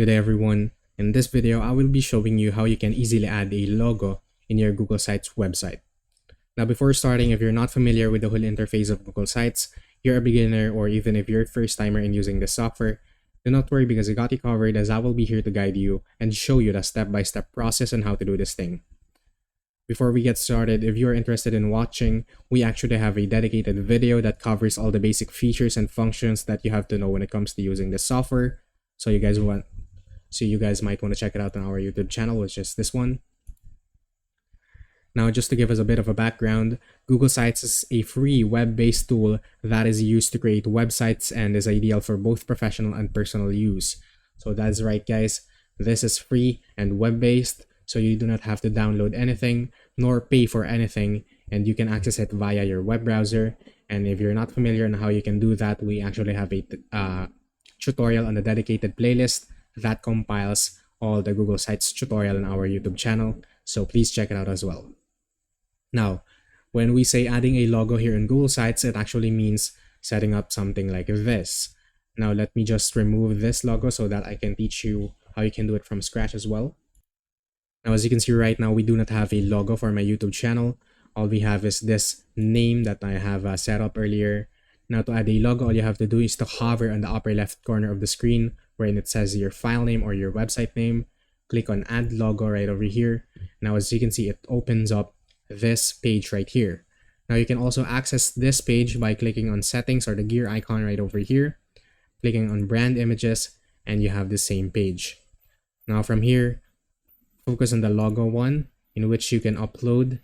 Good day everyone. In this video, I will be showing you how you can easily add a logo in your Google Sites website. Now before starting, if you're not familiar with the whole interface of Google Sites, you're a beginner or even if you're a first timer in using this software, do not worry because I got you covered as I will be here to guide you and show you the step-by-step process on how to do this thing. Before we get started, if you're interested in watching, we actually have a dedicated video that covers all the basic features and functions that you have to know when it comes to using this software. So you guys might want to check it out on our YouTube channel, which is this one. Now, just to give us a bit of a background, Google Sites is a free web-based tool that is used to create websites and is ideal for both professional and personal use. So that's right, guys. This is free and web-based, so you do not have to download anything nor pay for anything, and you can access it via your web browser. And if you're not familiar on how you can do that, we actually have a tutorial on a dedicated playlist that compiles all the Google Sites tutorial on our YouTube channel, so please check it out as well. Now, when we say adding a logo here in Google Sites, it actually means setting up something like this. Now, let me just remove this logo so that I can teach you how you can do it from scratch as well. Now, as you can see right now, we do not have a logo for my YouTube channel. All we have is this name that I have set up earlier. Now, to add a logo, all you have to do is to hover on the upper left corner of the screen wherein it says your file name or your website name. Click on Add Logo right over here. Now, as you can see, it opens up this page right here. Now, you can also access this page by clicking on Settings or the gear icon right over here, clicking on Brand Images, and you have the same page. Now, from here, focus on the logo one, in which you can upload.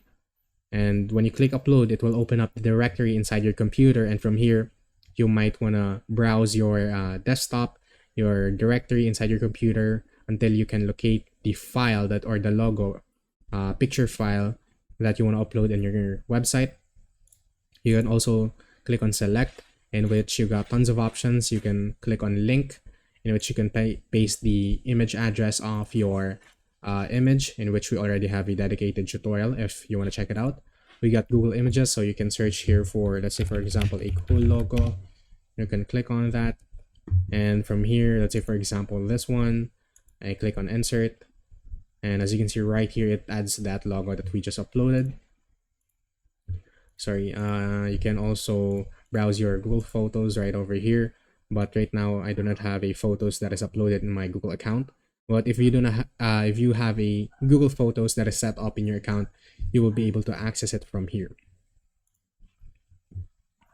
And when you click upload, it will open up the directory inside your computer. And from here, you might want to browse your desktop, your directory inside your computer until you can locate the file that or the logo picture file that you want to upload in your website. You can also click on select, in which you got tons of options. You can click on link, in which you can paste the image address of your image, in which we already have a dedicated tutorial if you want to check it out. We got Google Images, so you can search here for, let's say for example, a cool logo. You can click on that, and from here, let's say for example this one, I click on insert, and as you can see right here, it adds that logo that we just uploaded. Sorry, you can also browse your Google Photos right over here, but right now I do not have a photos that is uploaded in my Google account. But if you do not, if you have a Google Photos that is set up in your account, you will be able to access it from here.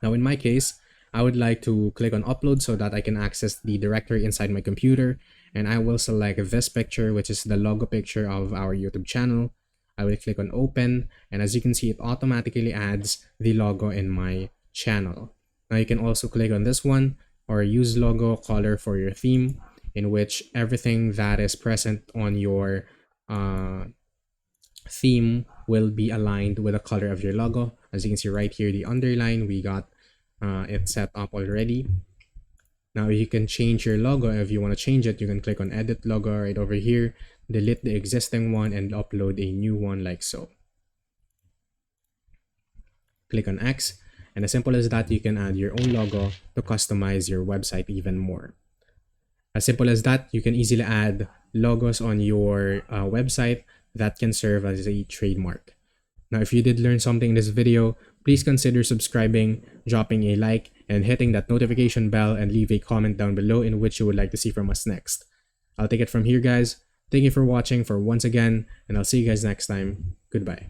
Now, in my case, I would like to click on upload so that I can access the directory inside my computer, and I will select this picture, which is the logo picture of our YouTube channel. I will click on open, and as you can see, it automatically adds the logo in my channel. Now, you can also click on this one or use logo color for your theme, in which everything that is present on your theme will be aligned with the color of your logo. As you can see right here, the underline, we got it set up already. Now you can change your logo. If you want to change it, you can click on edit logo right over here, delete the existing one and upload a new one like so. Click on X, and as simple as that, you can add your own logo to customize your website even more. As simple as that, you can easily add logos on your website that can serve as a trademark. Now, if you did learn something in this video, please consider subscribing, dropping a like, and hitting that notification bell, and leave a comment down below in which you would like to see from us next. I'll take it from here, guys. Thank you for watching once again, and I'll see you guys next time. Goodbye.